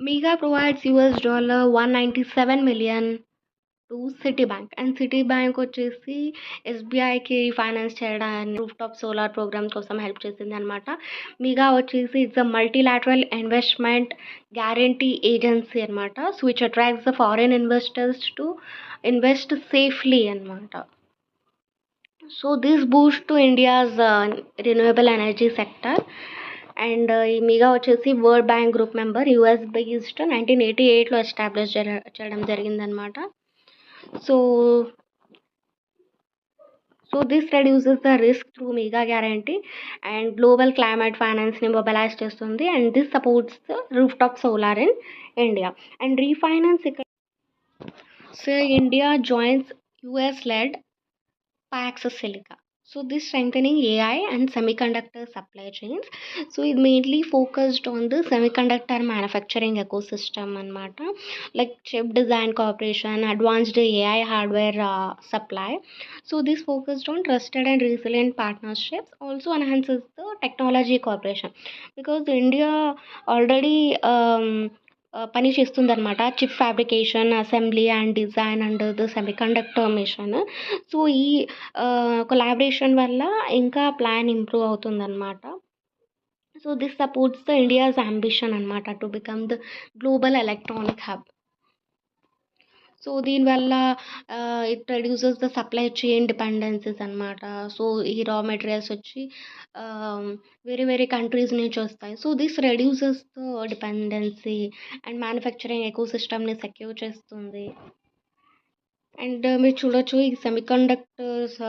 Mega provides $197 million to Citibank. And Citibank వచ్చేసి ఎస్బీఐకి finance చేయడానికి rooftop solar programme కోసం help చేసింది అనమాట. మీగా వచ్చేసి it's a multilateral investment guarantee agency అనమాట. So which attracts the foreign investors to invest safely అనమాట. So this boost to India's renewable energy sector. And ఈ MIGA వచ్చేసి World Bank Group member, US based, 1988లో establish చేయడం జరిగిందనమాట. So, this reduces the risk through mega guarantee and global climate finance ని mobilize చేస్తుంది. And this supports the rooftop solar in India. And refinance, so India joins US-led Pax Silica. So this strengthening AI and semiconductor supply chains. So it mainly focused on the semiconductor manufacturing ecosystem anamata, like chip design corporation, advanced AI hardware supply. So this focused on trusted and resilient partnerships, also enhances the technology cooperation, because India already పని చేస్తుందన్నమాట, chip fabrication, assembly and design under the semiconductor mission. So ఈ collaboration వల్ల ఇంకా plan improve అవుతుందన్నమాట. So this supports the India's ambition అనమాట to become the global electronic hub. So దీనివల్ల it reduces the supply chain dependencies అనమాట. So ఈ raw materials వచ్చి వేరే వేరే కంట్రీస్ నుంచి వస్తాయి. So this reduces the dependency and manufacturing ఎకోసిస్టమ్ని సెక్యూర్ చేస్తుంది. అండ్ మీరు చూడొచ్చు ఈ సెమీకండక్టర్స్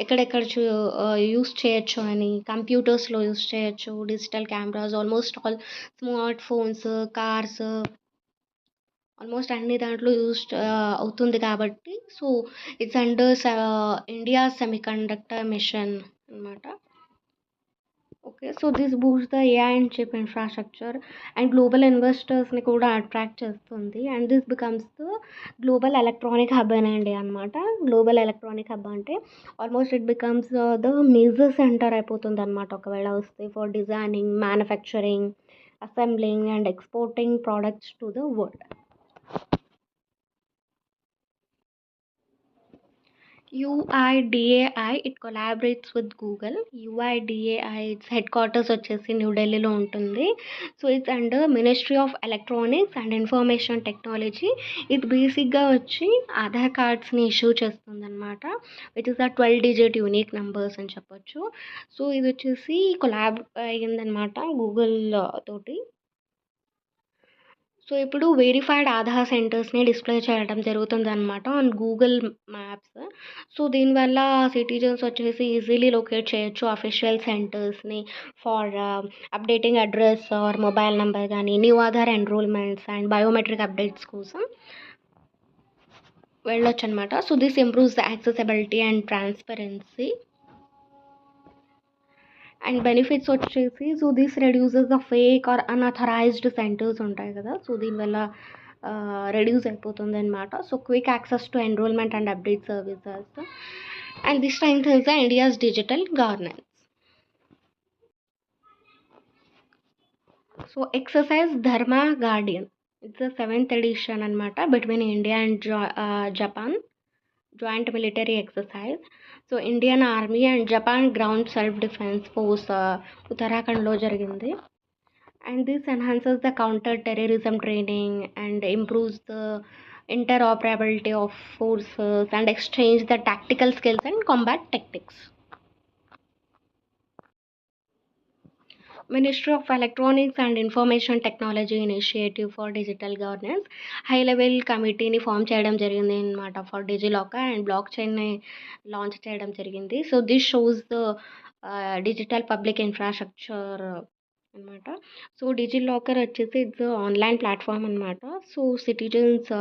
ఎక్కడెక్కడ యూస్ చేయొచ్చు అని. కంప్యూటర్స్లో యూస్ చేయొచ్చు, digital cameras, almost all smart phones, cars, almost అన్ని దాంట్లో యూస్ అవుతుంది కాబట్టి. So it's under India semiconductor mission అనమాట. Okay, so this boost the AI and chip infrastructure and global ఇన్వెస్టర్స్ని కూడా అట్రాక్ట్ చేస్తుంది. And this becomes the global electronic hub అని India అనమాట. గ్లోబల్ ఎలక్ట్రానిక్ హబ్ అంటే almost it becomes the major centre అయిపోతుంది అనమాట ఒకవేళ వస్తే, for designing, manufacturing, assembling and exporting products to the world. UIDAI, it collaborates with Google. UIDAI, its headquarters వచ్చేసి new ఢిల్లీలో ఉంటుంది. So it's under ministry of electronics and information technology. ఇది బేసిక్గా వచ్చి ఆధార్ కార్డ్స్ని ఇష్యూ చేస్తుంది అనమాట, which is the 12-digit unique numbers అని చెప్పొచ్చు. సో ఇది వచ్చేసి కొలాబ్ అయ్యిందనమాట గూగుల్ తోటి. సో ఇప్పుడు వెరిఫైడ్ ఆధార్ సెంటర్స్ని డిస్ప్లే చేయడం జరుగుతుందన్నమాట ఆన్ గూగుల్ మ్యాప్స్. సో దీనివల్ల సిటిజన్స్ వచ్చేసి ఈజీలీ లొకేట్ చేయొచ్చు official సెంటర్స్ని for updating address or mobile number కానీ, new Aadhaar enrolments and biometric updates కోసం వెళ్ళొచ్చు అనమాట. So this improves the accessibility and transparency. And benefits వచ్చేసి, so this reduces the fake or unauthorised centres ఉంటాయి కదా, so దీనివల్ల reduce అయిపోతుంది అనమాట. So quick access to enrolment and update services. And this strengthens the India's digital governance. So exercise Dharma guardian, it's the 7th edition అనమాట, between India and Japan joint military exercise. So Indian army and Japan ground self defence force ఉత్తరాఖండ్లో జరిగింది. And this enhances the counter terrorism training and improves the interoperability of forces and exchange the tactical skills and combat tactics. Ministry of Electronics and Information Technology Initiative for Digital Governance high level కమిటీని form చేయడం జరిగింది అనమాట for DigiLocker and బ్లాక్ చైన్ని launch చేయడం జరిగింది. So this shows the digital public infrastructure అనమాట. So DigiLocker వచ్చేసి ఇట్స్ ఆన్లైన్ ప్లాట్ఫామ్ అనమాట. సో సిటిజన్స్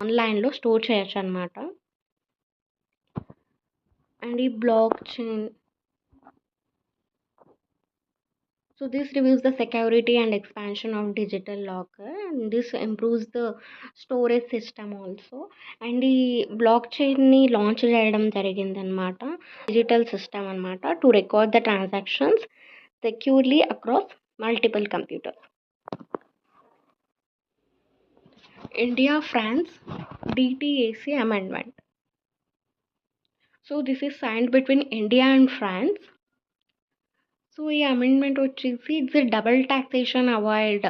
ఆన్లైన్లో స్టోర్ చేయొచ్చు అనమాట. అండ్ ఈ blockchain, so this reviews the security and expansion of digital locker, and this improves the storage system also. And ఈ black చైన్ని launch చేయడం జరిగిందనమాట, డిజిటల్ సిస్టమ్ అనమాట, to record the transactions securely across multiple computers. India-France DTAC amendment. So this is signed between India and France. So ఈ amendment వచ్చేసి it's double taxation avoid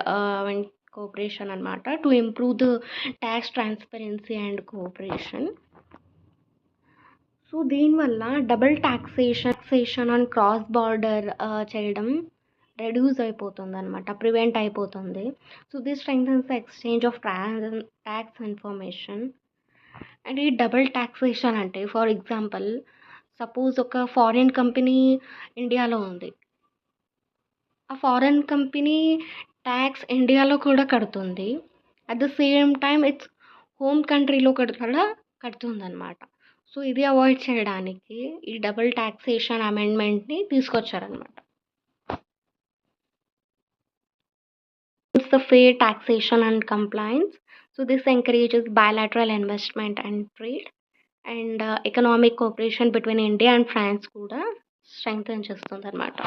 and cooperation అనమాట to improve the tax transparency and cooperation. So దీనివల్ల double taxation and cross border చేయడం reduce అయిపోతుంది అనమాట, prevent అయిపోతుంది. So this strengthens the exchange of tax information. And ఈ double taxation అంటే for example suppose ఒక foreign company ఇండియాలో ఉంది, ఆ ఫారెన్ కంపెనీ ట్యాక్స్ ఇండియాలో కూడా కడుతుంది, at the same time it's home కంట్రీలో కూడా కడుతుందన్నమాట. సో ఇది అవాయిడ్ చేయడానికి ఈ డబుల్ టాక్సేషన్ అమెండ్మెంట్ని తీసుకొచ్చారనమాట. It's the fair taxation and compliance. So this encourages bilateral investment and trade, and economic cooperation between India and France కూడా స్ట్రెంగ్తన్ చేస్తుంది అనమాట.